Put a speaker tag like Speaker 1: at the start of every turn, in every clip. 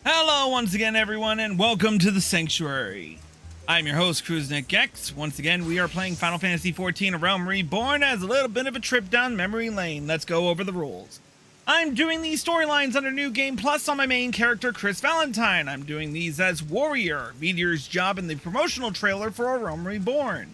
Speaker 1: Hello once again, everyone, and welcome to the Sanctuary. I'm your host, CruiseNickX. Once again, we are playing Final Fantasy XIV: A Realm Reborn as a little bit of a trip down memory lane. Let's go over the rules. I'm doing these storylines under New Game Plus on my main character, Chris Valentine. I'm doing these as Warrior, Meteor's job in the promotional trailer for A Realm Reborn.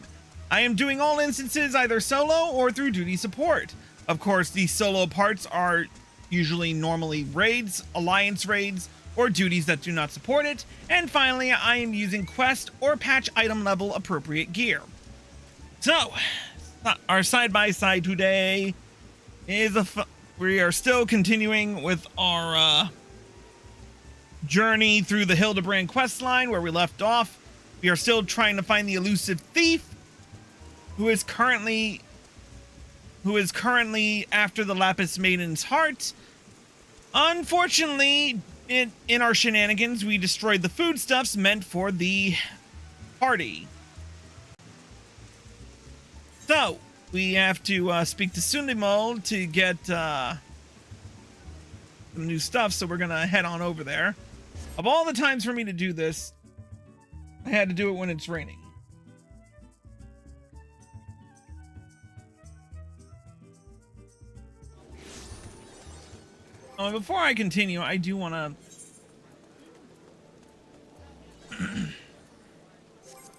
Speaker 1: I am doing all instances either solo or through duty support. Of course, the solo parts are usually normally raids, alliance raids, or duties that do not support it. And finally, I am using quest or patch item level appropriate gear. So, our side-by-side today is we are still continuing with our journey through the Hildebrand quest line where we left off. We are still trying to find the elusive thief who is currently after the Lapis Maiden's heart. Unfortunately, in our shenanigans, we destroyed the foodstuffs meant for the party. So, we have to speak to Sundimol to get some new stuff, so we're gonna head on over there. Of all the times for me to do this, I had to do it when it's raining. Before I continue, I do want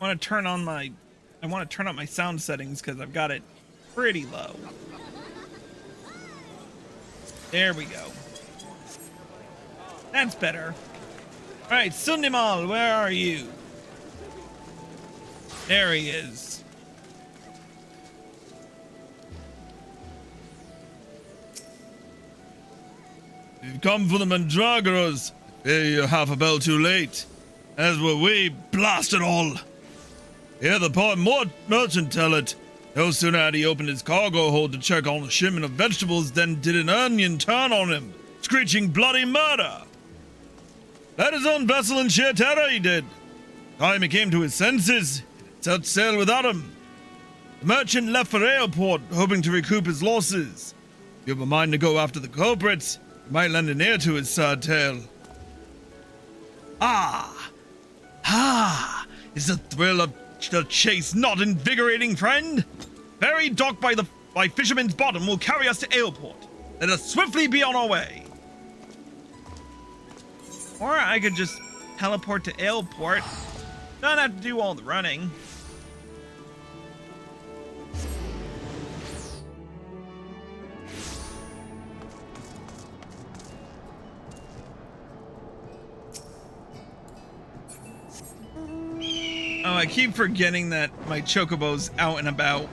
Speaker 1: to turn up my sound settings because I've got it pretty low. There we go. That's better. All right, Sundimal, where are you? There he is.
Speaker 2: You've come for the Mandragoras. Fear you're half a bell too late. As were we, blast it all. Hear the poor merchant tell it. No sooner had he opened his cargo hold to check on a shipment of vegetables than did an onion turn on him, screeching bloody murder. Led his own vessel in sheer terror he did. Time he came to his senses, set sail without him. The merchant left for airport, hoping to recoup his losses. If you have a mind to go after the culprits, you might lend an ear to his sad tale. Is the thrill of the chase not invigorating, friend? Ferry docked by Fisherman's Bottom will carry us to Ailport. Let us swiftly be on our way.
Speaker 1: Or I could just teleport to Ailport. Don't have to do all the running. Oh, I keep forgetting that my Chocobo's out and about.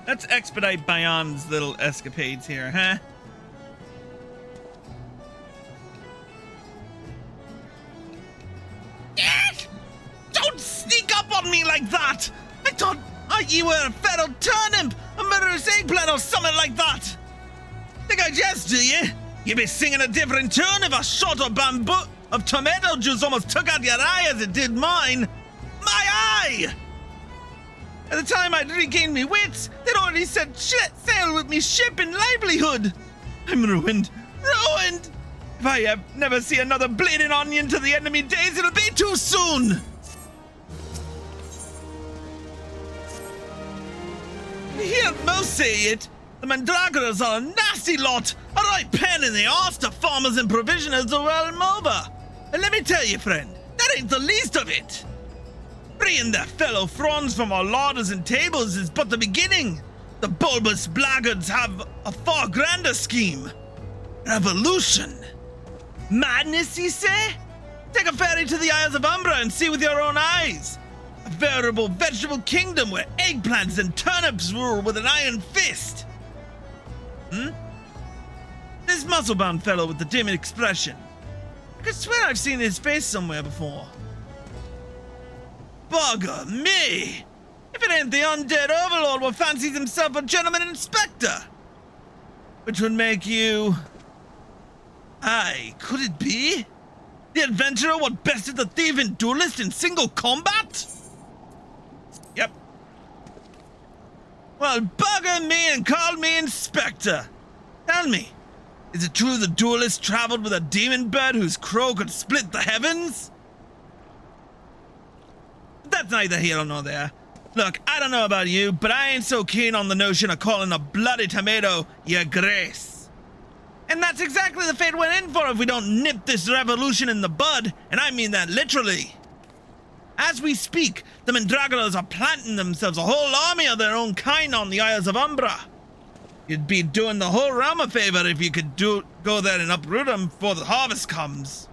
Speaker 1: Let's expedite Bayon's little escapades here, huh?
Speaker 3: Don't sneak up on me like that! I thought you were a feral turnip, a murderous eggplant or something like that! Think I jest, do you? You'd be singing a different tune if a shot of bamboo of tomato juice almost took out your eye as it did mine. My eye! At the time I'd regained me wits, they'd already set sail with me ship and livelihood. I'm ruined. Ruined! If I never see another bleeding onion to the end of me days, it'll be too soon! Hear most say it. The Mandragoras are a nasty lot, a right pain in the arse to farmers and provisioners the realm over. And let me tell you, friend, that ain't the least of it. Bringing their fellow fronds from our larders and tables is but the beginning. The bulbous blackguards have a far grander scheme. Revolution. Madness, you say? Take a ferry to the Isles of Umbra and see with your own eyes. A veritable vegetable kingdom where eggplants and turnips rule with an iron fist. This muscle-bound fellow with the dim expression. I could swear I've seen his face somewhere before. Bugger me! If it ain't the undead overlord what fancies himself a gentleman inspector! Which would make you... Aye, could it be? The adventurer what bested the thief and duelist in single combat? Well, bugger me and call me Inspector. Tell me, is it true the duelist traveled with a demon bird whose crow could split the heavens? That's neither here nor there. Look, I don't know about you, but I ain't so keen on the notion of calling a bloody tomato your grace. And that's exactly the fate we're in for if we don't nip this revolution in the bud, and I mean that literally. As we speak, the Mandragoras are planting themselves a whole army of their own kind on the Isles of Umbra. You'd be doing the whole realm a favor if you could go there and uproot them before the harvest comes.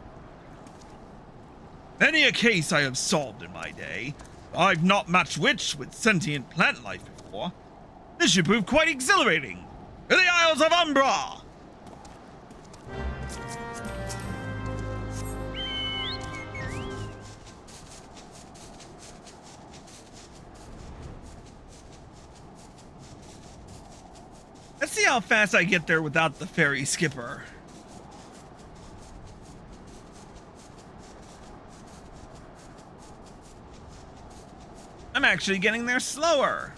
Speaker 2: Many a case I have solved in my day. I've not matched wits with sentient plant life before. This should prove quite exhilarating. To the Isles of Umbra!
Speaker 1: Let's see how fast I get there without the ferry skipper. I'm actually getting there slower.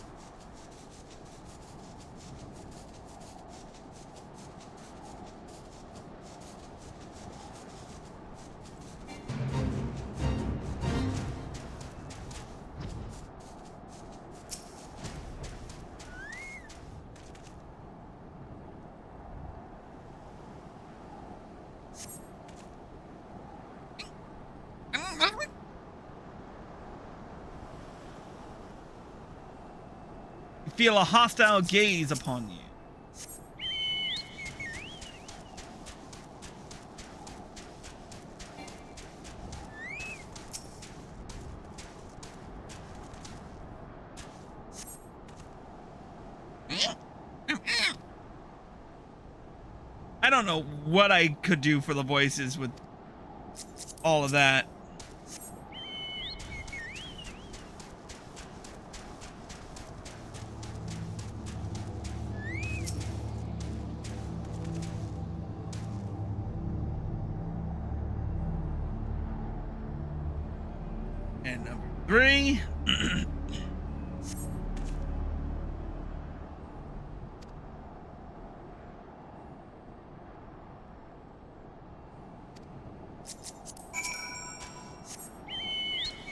Speaker 1: Feel a hostile gaze upon you. I don't know what I could do for the voices with all of that. And number 3.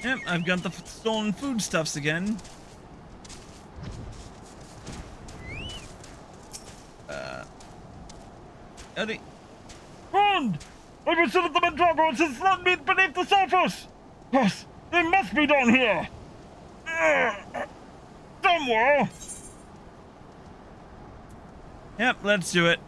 Speaker 1: Yep, I've got the stolen foodstuffs again. Eddie.
Speaker 2: Friend! I visited the Mandragoras and slung meat beneath the surface! Yes, they must be down here! Somewhere!
Speaker 1: Yep, let's do it.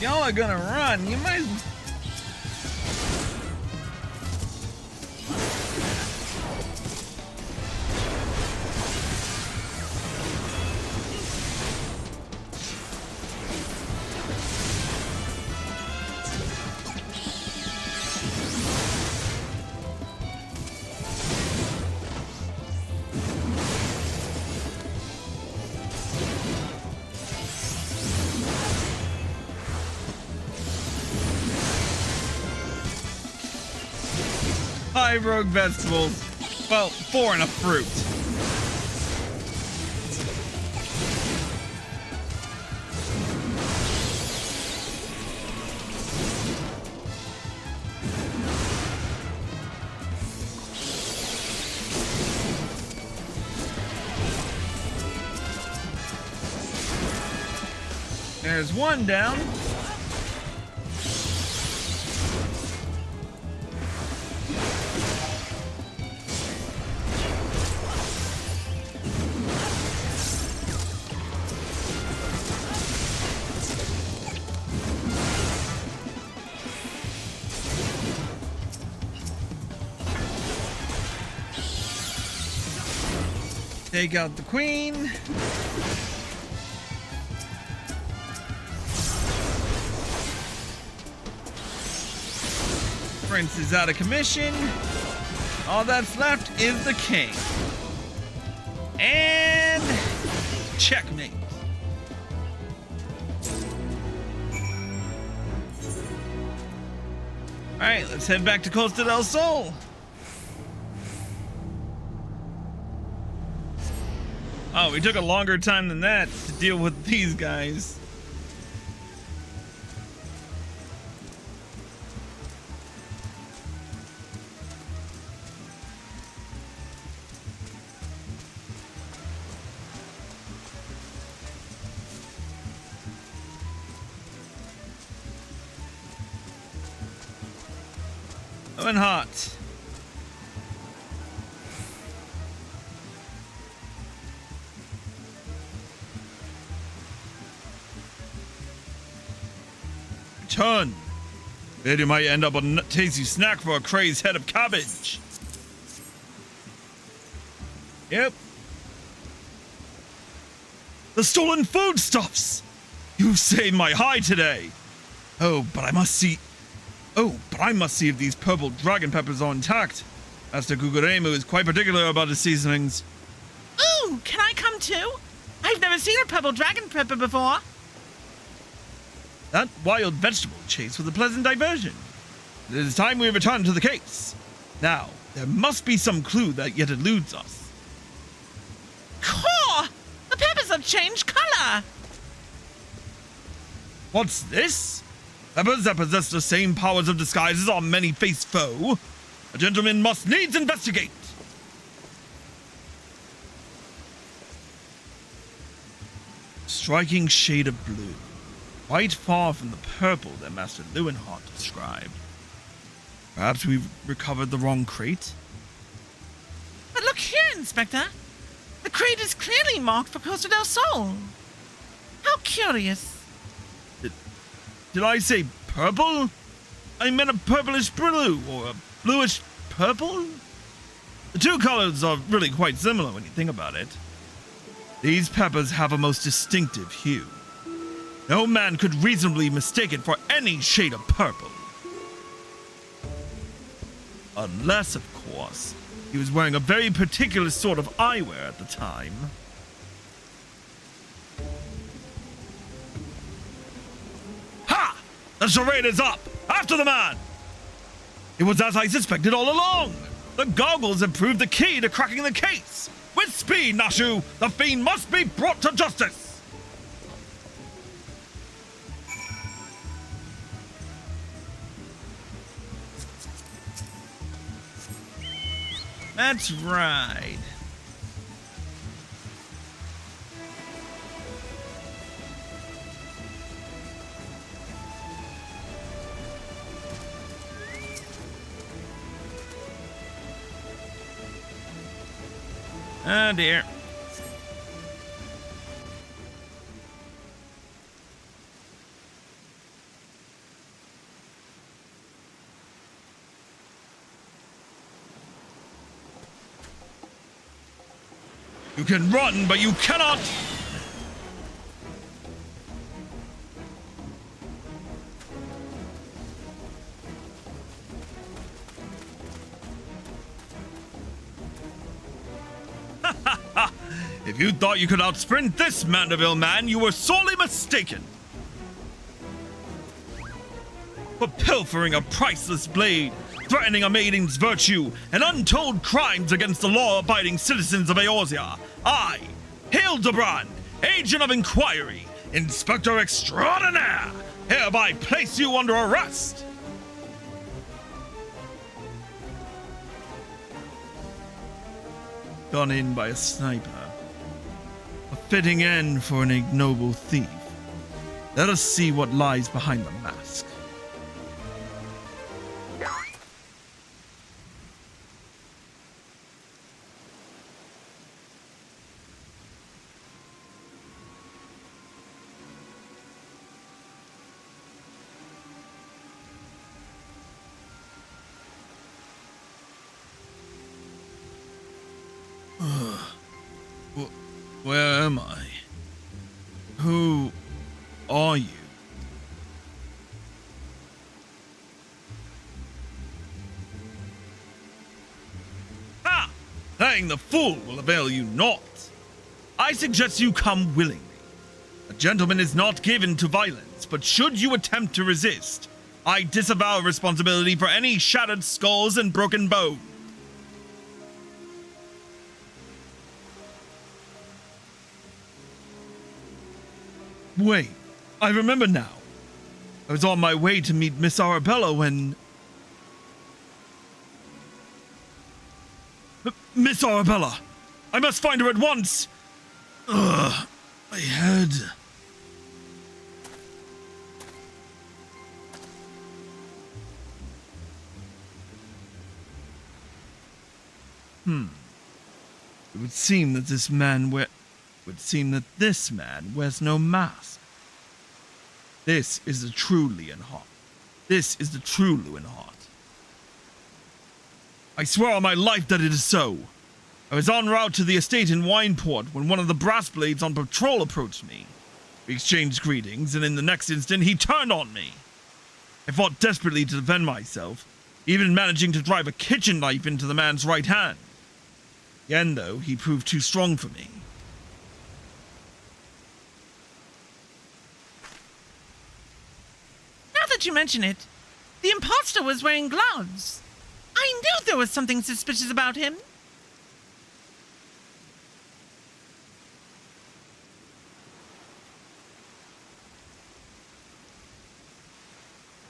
Speaker 1: Y'all are gonna run. You might. Five rogue vegetables. Well, 4 and a fruit. There's one down. Take out the queen. Prince is out of commission. All that's left is the king. And checkmate. All right, let's head back to Costa del Sol. Oh, we took a longer time than that to deal with these guys. Oven hot.
Speaker 2: Return. Bet you might end up with a tasty snack for a crazed head of cabbage.
Speaker 1: Yep.
Speaker 2: The stolen foodstuffs! You've saved my hide today. But I must see if these purple dragon peppers are intact. Master Guguremu is quite particular about his seasonings.
Speaker 3: Ooh, can I come too? I've never seen a purple dragon pepper before.
Speaker 2: That wild vegetable chase was a pleasant diversion. It is time we return to the case. Now, there must be some clue that yet eludes us.
Speaker 3: Caw! The peppers have changed color.
Speaker 2: What's this? Peppers that possess the same powers of disguise as our many-faced foe? A gentleman must needs investigate. Striking shade of blue. Quite far from the purple that Master Leuenhardt described. Perhaps we've recovered the wrong crate?
Speaker 3: But look here, Inspector. The crate is clearly marked for Costa del Sol. How curious.
Speaker 2: Did I say purple? I meant a purplish blue, or a bluish purple? The two colors are really quite similar when you think about it. These peppers have a most distinctive hue. No man could reasonably mistake it for any shade of purple. Unless, of course, he was wearing a very particular sort of eyewear at the time. Ha! The charade is up! After the man! It was as I suspected all along! The goggles have proved the key to cracking the case! With speed, Nashu! The fiend must be brought to justice!
Speaker 1: That's right. Oh dear.
Speaker 2: You can run, but you cannot! If you thought you could outsprint this Mandeville man, you were sorely mistaken. For pilfering a priceless blade, threatening a maiden's virtue, and untold crimes against the law-abiding citizens of Eorzea, I, Hildebrand, Agent of Inquiry, Inspector Extraordinaire, hereby place you under arrest. Done in by a sniper. A fitting end for an ignoble thief. Let us see what lies behind the mask. am I? Who are you?
Speaker 3: Ha! Playing the fool will avail you naught. I suggest you come willingly. A gentleman is not given to violence, but should you attempt to resist, I disavow responsibility for any shattered skulls and broken bones.
Speaker 2: Wait, I remember now. I was on my way to meet Miss Arabella when... Miss Arabella! I must find her at once! Ugh, my head... It would seem that this man wears no mask. This is the true Leonhardt. This is the true Leonhardt. I swear on my life that it is so. I was en route to the estate in Wineport when one of the brass blades on patrol approached me. We exchanged greetings, and in the next instant he turned on me. I fought desperately to defend myself, even managing to drive a kitchen knife into the man's right hand. In the end, though, he proved too strong for me.
Speaker 1: Now that you mention it, the imposter was wearing gloves. I knew there was something suspicious about him.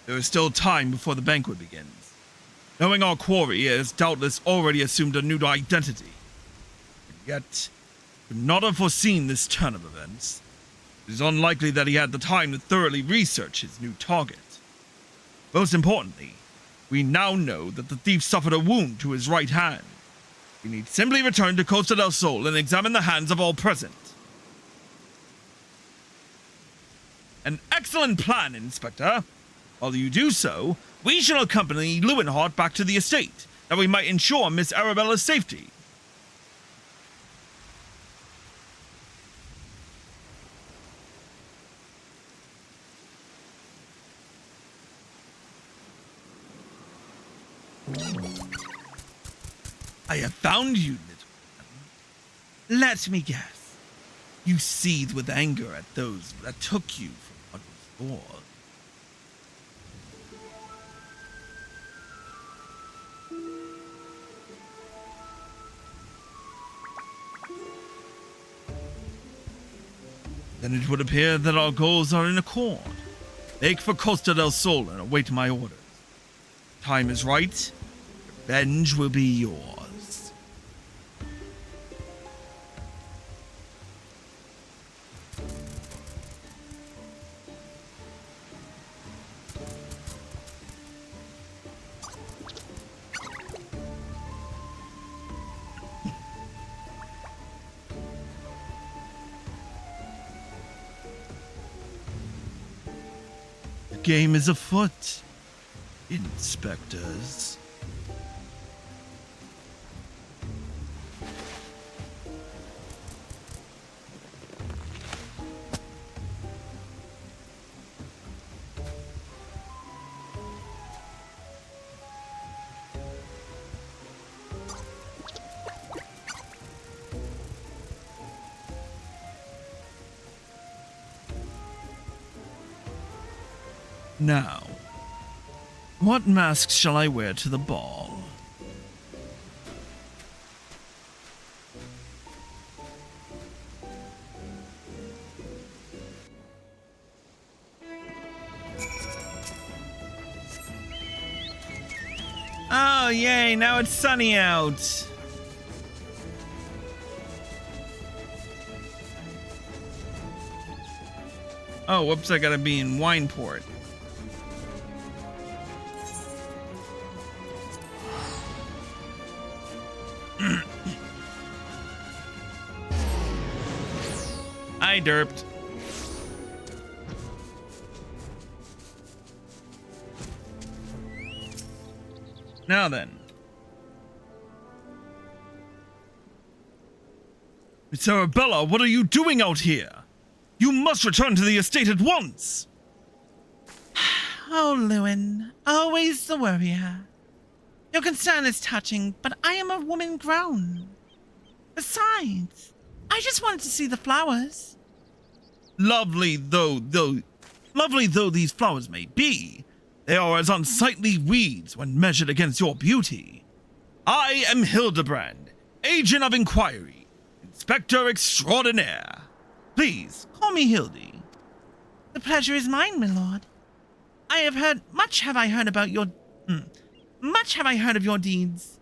Speaker 2: There is still time before the banquet begins. Knowing our quarry, he has doubtless already assumed a new identity. And yet, could not have foreseen this turn of events. It is unlikely that he had the time to thoroughly research his new target. Most importantly, we now know that the thief suffered a wound to his right hand. We need simply return to Costa del Sol and examine the hands of all present. An excellent plan, Inspector. While you do so, we shall accompany Leonhardt back to the estate, that we might ensure Miss Arabella's safety. I have found you, little one. Let me guess. You seethe with anger at those that took you from what was yours. Then it would appear that our goals are in accord. Make for Costa del Sol and await my orders. Time is right. Revenge will be yours. The game is afoot, inspectors. Now, what masks shall I wear to the ball?
Speaker 1: Oh, yay, now it's sunny out. Oh, whoops, I gotta be in Wineport. I derped. Now then.
Speaker 2: Miss Arabella, what are you doing out here? You must return to the estate at once!
Speaker 3: Oh, Lewin, always the worrier. Your concern is touching, but I am a woman grown. Besides, I just wanted to see the flowers.
Speaker 2: Lovely though these flowers may be, they are as unsightly weeds when measured against your beauty. I am Hildebrand, agent of inquiry, inspector extraordinaire. Please, call me Hildy.
Speaker 3: The pleasure is mine, my lord. Much have I heard of your deeds.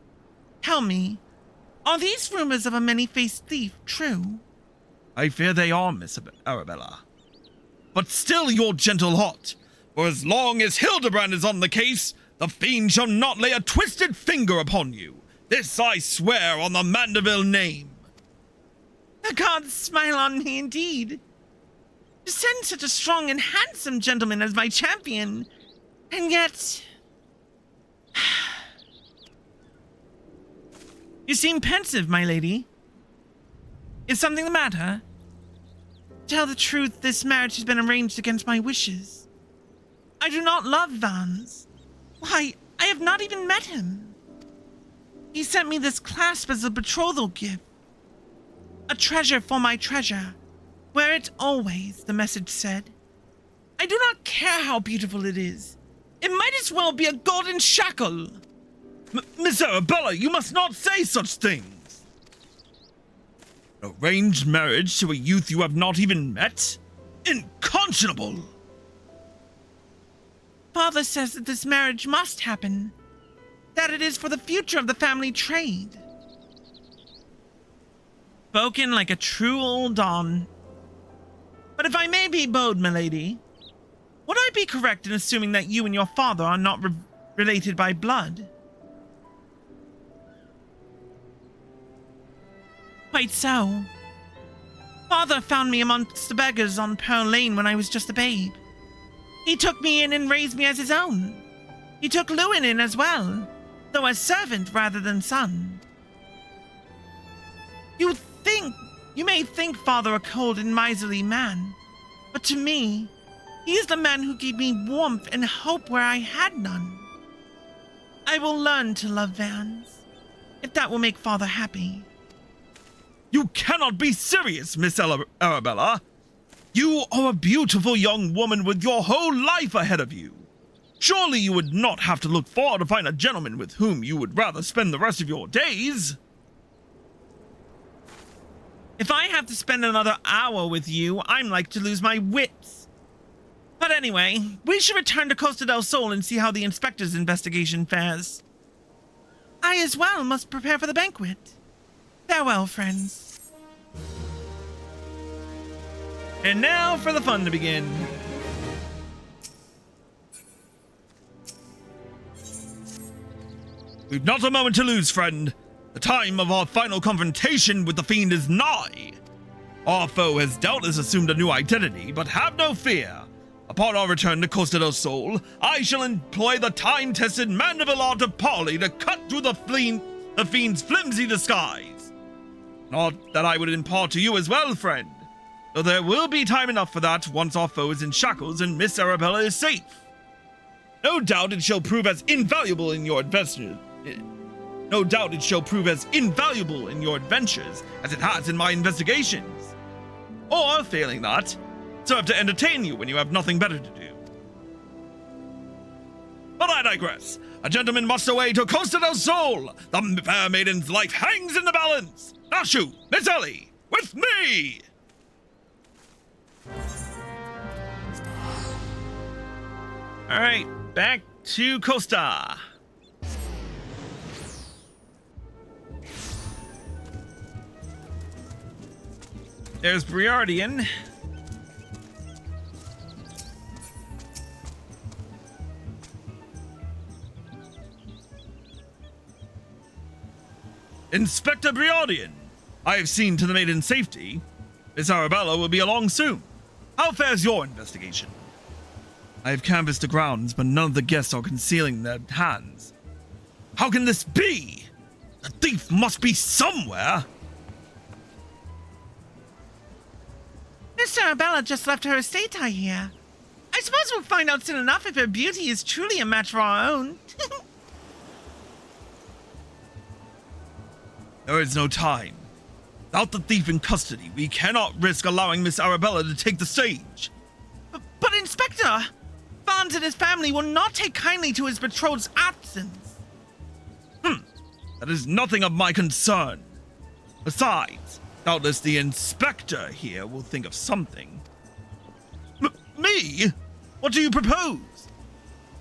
Speaker 3: Tell me, are these rumors of a many-faced thief true?
Speaker 2: I fear they are, Miss Arabella. But still your gentle heart, for as long as Hildebrand is on the case, the fiend shall not lay a twisted finger upon you. This I swear on the Mandeville name.
Speaker 3: The gods smile on me indeed. To send such a strong and handsome gentleman as my champion, and yet... You seem pensive, my lady. Is something the matter? Tell the truth, this marriage has been arranged against my wishes. I do not love Vance. Why, I have not even met him. He sent me this clasp as a betrothal gift. A treasure for my treasure. Wear it always, the message said. I do not care how beautiful it is. It might as well be a golden shackle.
Speaker 2: Miss Arabella, you must not say such things. Arranged marriage to a youth you have not even met? Inconscionable!
Speaker 3: Father says that this marriage must happen. That it is for the future of the family trade. Spoken like a true old Don. But if I may be bold, milady, would I be correct in assuming that you and your father are not related by blood? Quite so. Father found me amongst the beggars on Pearl Lane when I was just a babe. He took me in and raised me as his own. He took Lewin in as well, though as servant rather than son. You may think Father a cold and miserly man, but to me, he is the man who gave me warmth and hope where I had none. I will learn to love Vance, if that will make Father happy.
Speaker 2: You cannot be serious, Miss Arabella. You are a beautiful young woman with your whole life ahead of you. Surely you would not have to look far to find a gentleman with whom you would rather spend the rest of your days.
Speaker 3: If I have to spend another hour with you, I'm like to lose my wits. But anyway, we should return to Costa del Sol and see how the inspector's investigation fares. I as well must prepare for the banquet. Farewell, friends.
Speaker 1: And now for the fun to begin.
Speaker 2: We've not a moment to lose, friend. The time of our final confrontation with the fiend is nigh. Our foe has doubtless assumed a new identity, but have no fear. Upon our return to Costa del Sol, I shall employ the time-tested Mandeville art of parley to cut through the fiend's flimsy disguise. Not that I would impart to you as well, friend, though there will be time enough for that once our foe is in shackles and Miss Arabella is safe. No doubt it shall prove as invaluable in your adventures. As it has in my investigations. Or, failing that, serve to entertain you when you have nothing better to do. But I digress. A gentleman must away to Costa del Sol. The fair maiden's life hangs in the balance. Nashu, Miss Ellie, with me!
Speaker 1: All right, back to Costa. There's Briardian.
Speaker 2: Inspector Briardian, I have seen to the maiden's safety. Miss Arabella will be along soon. How fares your investigation? I have canvassed the grounds, but none of the guests are concealing their hands. How can this be? The thief must be somewhere.
Speaker 3: Miss Arabella just left her estate, I hear. I suppose we'll find out soon enough if her beauty is truly a match for our own.
Speaker 2: There is no time. Without the thief in custody, we cannot risk allowing Miss Arabella to take the stage.
Speaker 3: But Inspector, Vance and his family will not take kindly to his betrothed's absence.
Speaker 2: That is nothing of my concern. Besides, doubtless the inspector here will think of something. Me? What do you propose?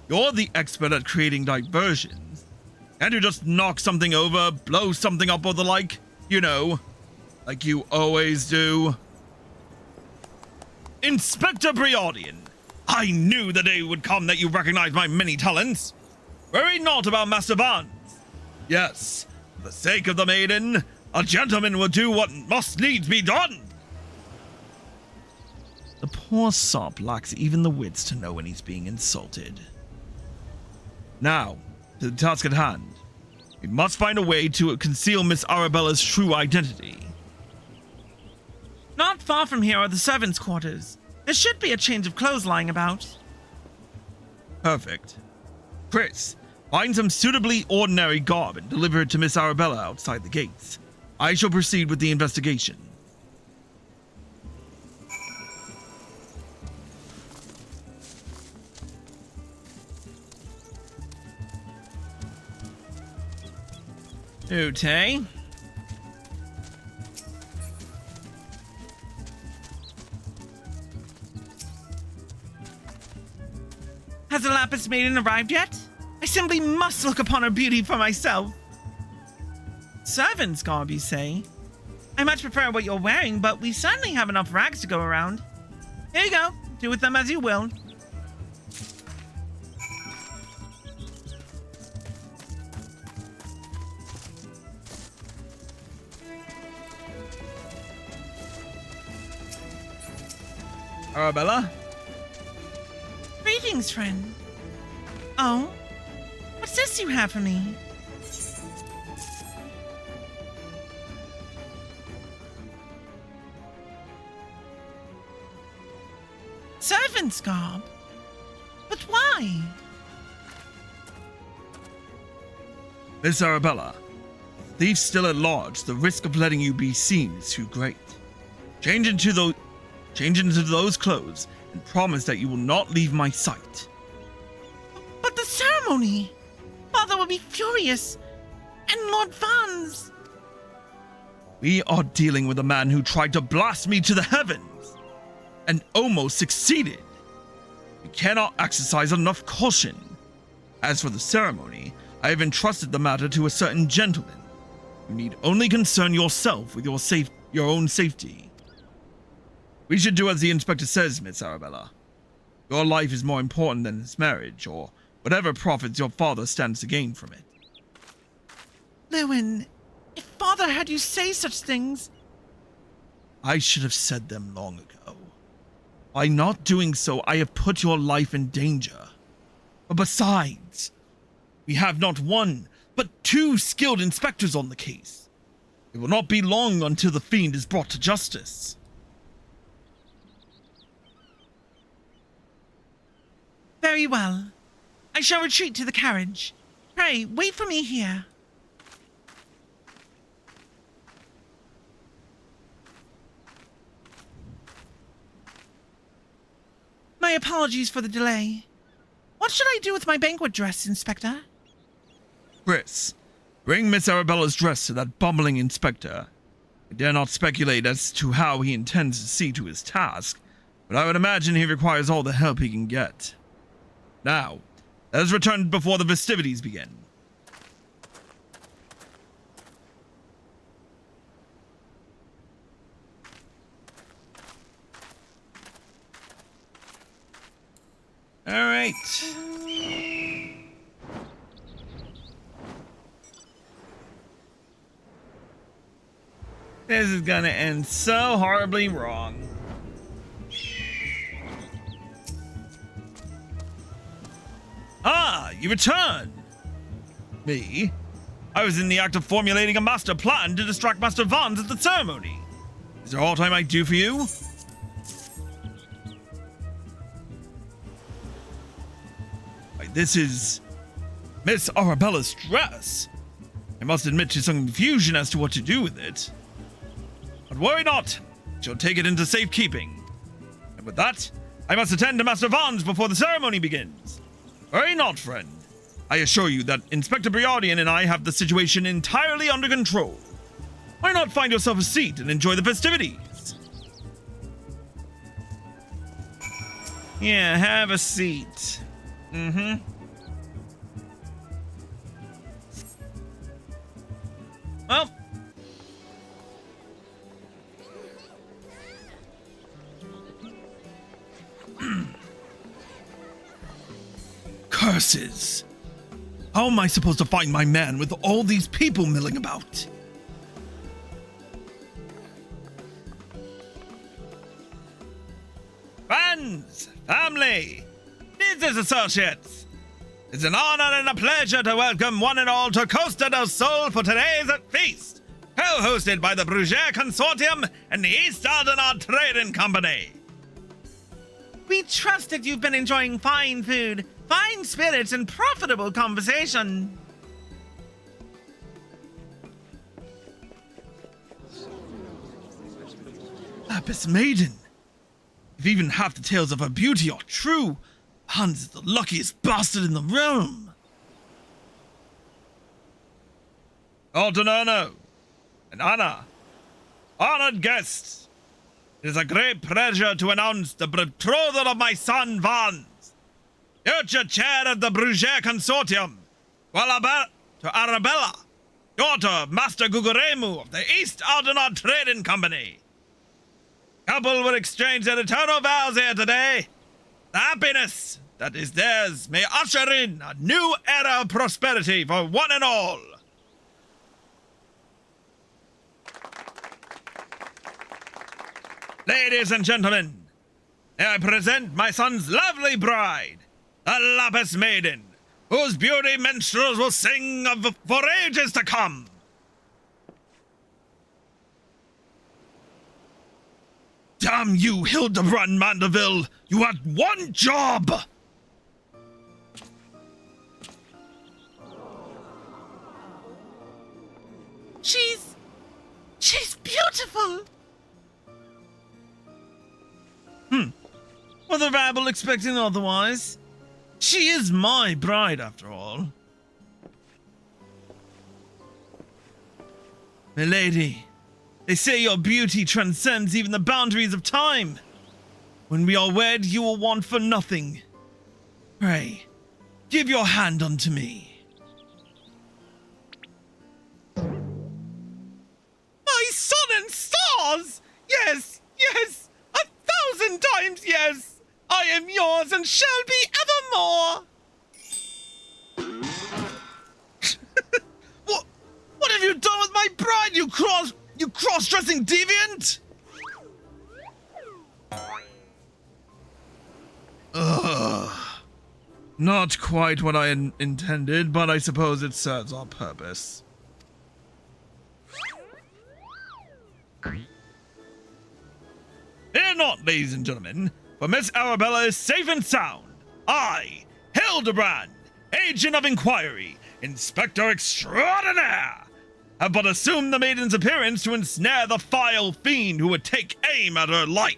Speaker 2: You're the expert at creating diversions. Can't you just knock something over, blow something up or the like? You know, like you always do. Inspector Briardian, I knew the day would come that you recognized my many talents. Worry not about Master Vance. Yes, for the sake of the maiden, a gentleman will do what must needs be done. The poor sop lacks even the wits to know when he's being insulted. Now, to the task at hand. We must find a way to conceal Miss Arabella's true identity.
Speaker 3: Not far from here are the servants' quarters. There should be a change of clothes lying about.
Speaker 2: Perfect. Chris, find some suitably ordinary garb and deliver it to Miss Arabella outside the gates. I shall proceed with the investigation.
Speaker 1: Ute.
Speaker 3: Has the Lapis Maiden arrived yet? I simply must look upon her beauty for myself. Servant's garb, you say? I much prefer what you're wearing, but we certainly have enough rags to go around. Here you go. Do with them as you will.
Speaker 1: Arabella?
Speaker 3: Greetings, friend. Oh? What's this you have for me? Servant's garb? But why?
Speaker 2: Miss Arabella, thief still at large, the risk of letting you be seen is too great. Change into those clothes and promise that you will not leave my sight.
Speaker 3: But the ceremony! Father will be furious. And Lord Vance.
Speaker 2: We are dealing with a man who tried to blast me to the heavens and almost succeeded. We cannot exercise enough caution. As for the ceremony, I have entrusted the matter to a certain gentleman. You need only concern yourself with your own safety. We should do as the inspector says, Miss Arabella. Your life is more important than his marriage, or whatever profits your father stands to gain from it.
Speaker 3: Lewin, if Father had you say such things...
Speaker 2: I should have said them long ago. By not doing so, I have put your life in danger. But besides, we have not one, but two skilled inspectors on the case. It will not be long until the fiend is brought to justice.
Speaker 3: Very well. I shall retreat to the carriage. Pray, wait for me here. My apologies for the delay. What should I do with my banquet dress, Inspector?
Speaker 2: Chris, bring Miss Arabella's dress to that bumbling inspector. I dare not speculate as to how he intends to see to his task, but I would imagine he requires all the help he can get. Now, let us return before the festivities begin.
Speaker 1: All right. This is gonna end so horribly wrong.
Speaker 2: Ah, you return! Me? I was in the act of formulating a master plan to distract Master Vance at the ceremony. Is there aught I might do for you? this is Miss Arabella's dress. I must admit to some confusion as to what to do with it. But worry not, she'll take it into safekeeping. And with that, I must attend to Master Vons before the ceremony begins. Worry not, friend. I assure you that Inspector Briardian and I have the situation entirely under control. Why not find yourself a seat and enjoy the festivities?
Speaker 1: Yeah, have a seat. Mm-hmm. Well.
Speaker 2: Curses! How am I supposed to find my man with all these people milling about?
Speaker 3: Friends, family, business associates, it's an honor and a pleasure to welcome one and all to Costa del Sol for today's feast, co-hosted by the Bruges Consortium and the East Aldenard Trading Company.
Speaker 1: We trust that you've been enjoying fine food, fine spirits, and profitable conversation.
Speaker 2: Lapis Maiden. If even half the tales of her beauty are true, Hans is the luckiest bastard in the realm.
Speaker 3: Altonorno and Anna, honored guests, it is a great pleasure to announce the betrothal of my son Vons, future chair of the Bruges Consortium, to Arabella, daughter of Master Guguremu of the East Aldenard Trading Company. Couple will exchange their eternal vows here today. The happiness that is theirs may usher in a new era of prosperity for one and all. Ladies and gentlemen, may I present my son's lovely bride, the Lapis Maiden, whose beauty minstrels will sing of for ages to come.
Speaker 2: Damn you, Hildebrand Mandeville! You had one job!
Speaker 1: She's beautiful!
Speaker 3: Was the rabble expecting otherwise? She is my bride, after all. Milady, they say your beauty transcends even the boundaries of time. When we are wed, you will want for nothing. Pray, give your hand unto me. My sun and stars! Yes, yes, 1,000 times yes! I am yours and shall be evermore! What have you done with my bride, you cross-dressing deviant? Not quite what I intended, but I suppose it serves our purpose. Fear not, ladies and gentlemen, for Miss Arabella is safe and sound. I, Hildebrand, Agent of Inquiry, Inspector Extraordinaire, have but assumed the maiden's appearance to ensnare the vile fiend who would take aim at her life.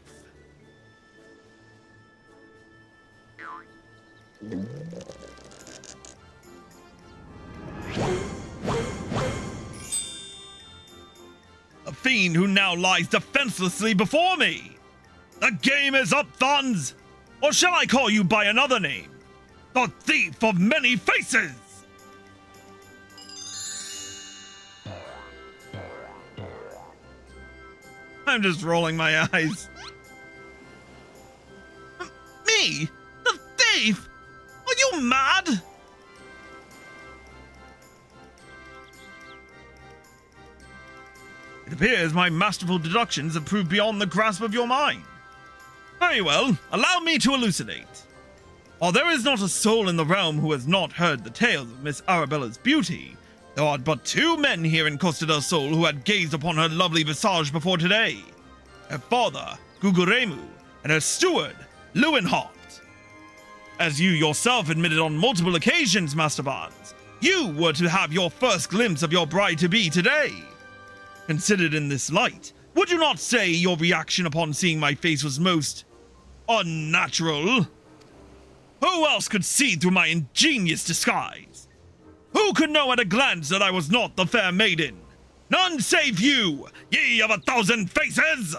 Speaker 3: A fiend who now lies defenselessly before me. The game is up, Thons! Or shall I call you by another name? The Thief of Many Faces! I'm just rolling my eyes. Me? The thief? Are you mad? It appears my masterful deductions have proved beyond the grasp of your mind. Very well, allow me to elucidate. While there is not a soul in the realm who has not heard the tales of Miss Arabella's beauty, there are but 2 men here in Costa del Sol who had gazed upon her lovely visage before today. Her father, Guguremu, and her steward, Leuwenholt.
Speaker 1: As you yourself admitted on multiple occasions, Master Barnes, you were to have your first glimpse of your bride-to-be today. Considered in this light, would you not say your reaction upon seeing my face was most unnatural? Who else could see through my ingenious disguise? Who could know at a glance that I was not the fair maiden? None save you, ye of 1,000 faces!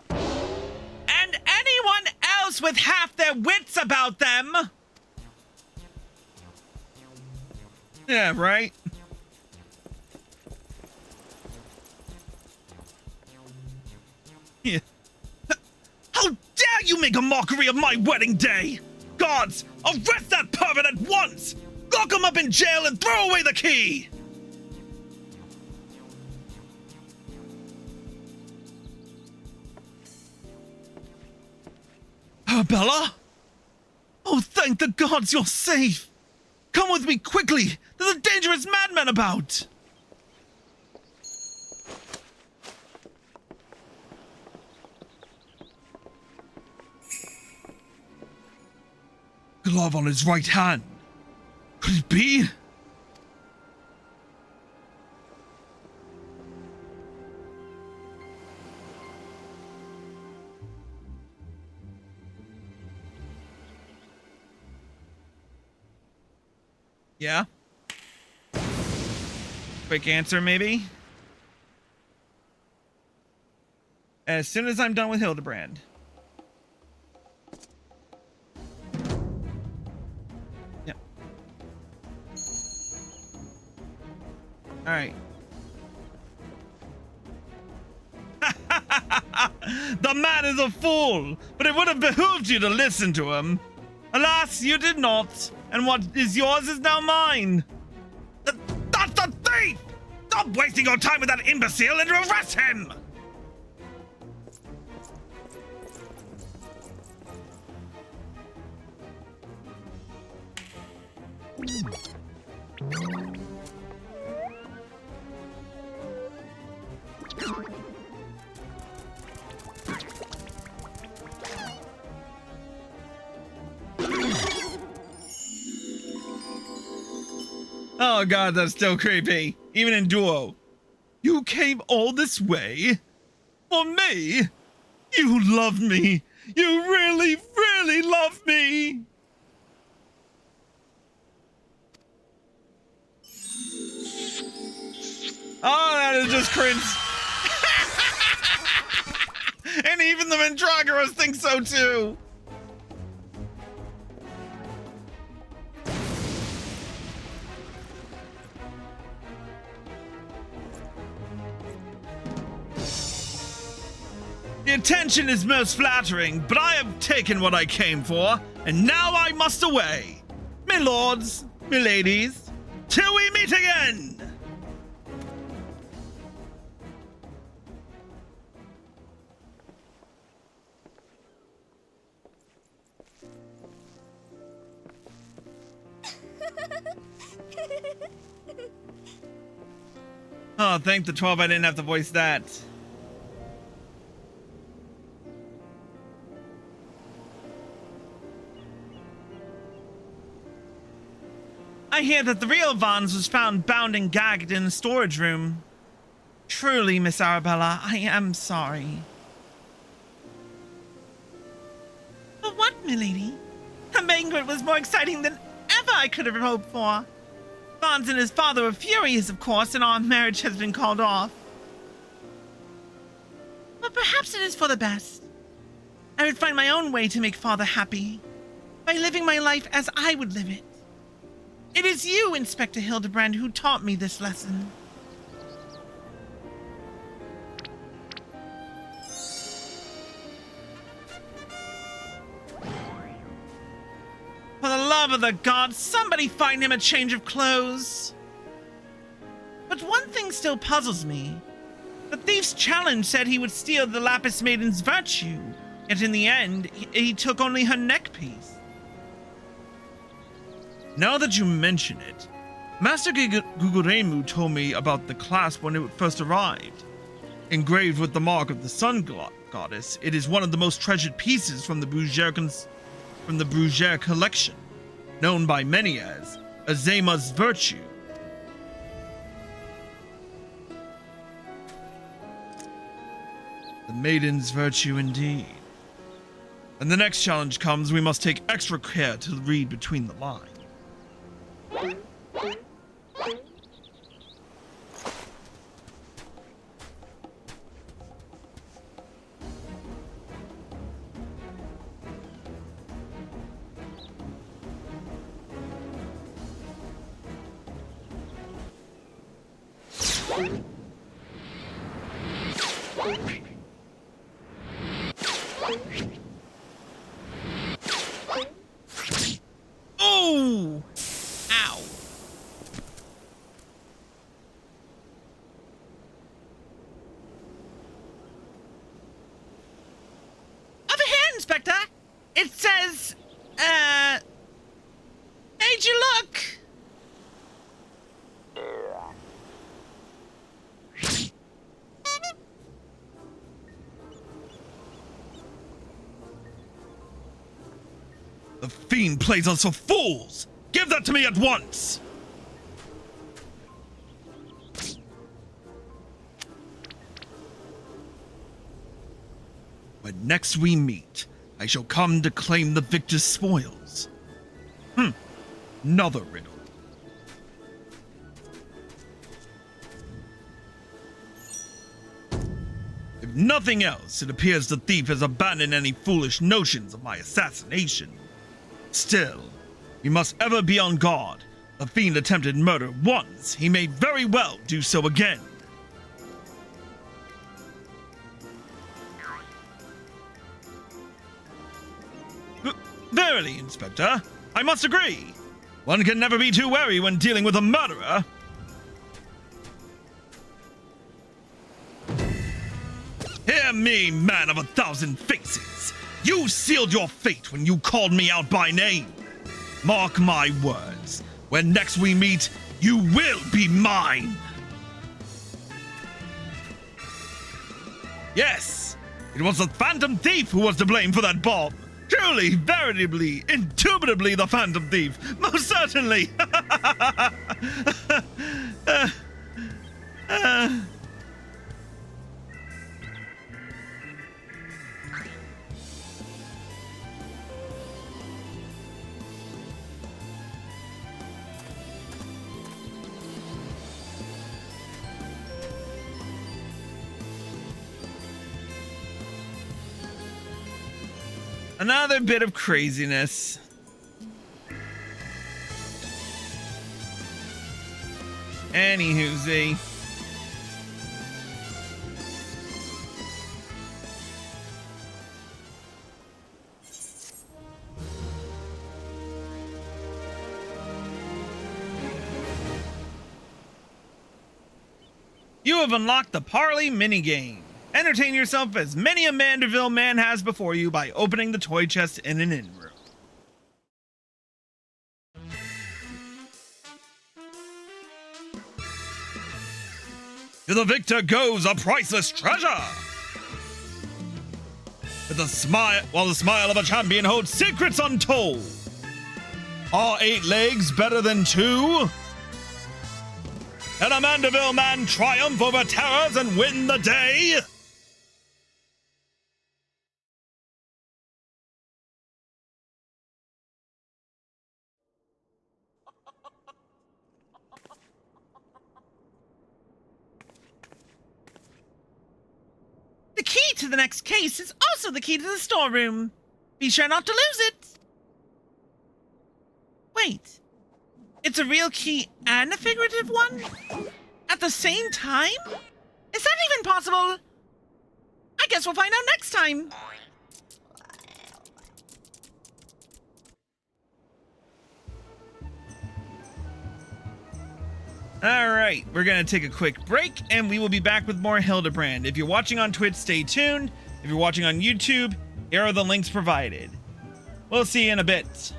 Speaker 1: And anyone else with half their wits about them! Yeah, right? Yeah. How dare you make a mockery of my wedding day! Guards, arrest that pervert at once! Lock him up in jail and throw away the key! Bella? Oh, thank the gods you're safe! Come with me quickly! There's a dangerous madman about! Glove on his right hand. Could it be? Yeah? Quick answer, maybe? As soon as I'm done with Hildebrand. Yep. Alright. The man is a fool, but it would have behooved you to listen to him. Alas, you did not, and what is yours is now mine. That's the thief! Stop wasting your time with that imbecile and arrest him! Oh god, that's still creepy. Even in duo. You came all this way? For me? You love me. You really, really love me. Oh, that is just cringe. And even the Mandragoras think so too. The attention is most flattering, but I have taken what I came for, and now I must away. My lords, my ladies, till we meet again! Oh, thank the 12 I didn't have to voice that. I hear that the real Vons was found bound and gagged in the storage room. Truly, Miss Arabella, I am sorry. But what, milady? The banquet was more exciting than ever I could have hoped for. Vons and his father are furious, of course, and our marriage has been called off. But perhaps it is for the best. I would find my own way to make father happy, by living my life as I would live it. It is you, Inspector Hildebrand, who taught me this lesson. For the love of the gods, somebody find him a change of clothes. But one thing still puzzles me. The thief's challenge said he would steal the Lapis Maiden's virtue, yet in the end, he took only her neck piece. Now that you mention it, Master Guguremu told me about the clasp when it first arrived, engraved with the mark of the sun goddess. It is one of the most treasured pieces from the Brugier collection, known by many as Azema's virtue. The maiden's virtue indeed. When the next challenge comes, we must take extra care to read between the lines. Oh! Ow. Over here, Inspector. It says, made you look.
Speaker 2: The fiend plays us for fools! Give that to me at once! When next we meet, I shall come to claim the victor's spoils. Another riddle. If nothing else, it appears the thief has abandoned any foolish notions of my assassination. Still, we must ever be on guard. The fiend attempted murder once. He may very well do so again. Verily, Inspector, I must agree. One can never be too wary when dealing with a murderer. Hear me, man of 1,000 faces. You sealed your fate when you called me out by name. Mark my words. When next we meet, you will be mine. Yes, it was the Phantom Thief who was to blame for that bomb. Truly, veritably, indubitably the Phantom Thief. Most certainly.
Speaker 1: Another bit of craziness. Anywho-zy. You have unlocked the Parley minigame. Entertain yourself as many a Manderville man has before you by opening the toy chest in an inn room.
Speaker 2: To the victor goes a priceless treasure. With a smile, while the smile of a champion holds secrets untold. Are 8 legs better than 2? Can a Manderville man triumph over terrors and win the day?
Speaker 1: The key to the next case is also the key to the storeroom. Be sure not to lose it. Wait, it's a real key and a figurative one? At the same time? Is that even possible? I guess we'll find out next time. Alright, we're gonna take a quick break and we will be back with more Hildebrand. If you're watching on Twitch, stay tuned. If you're watching on YouTube, here are the links provided. We'll see you in a bit.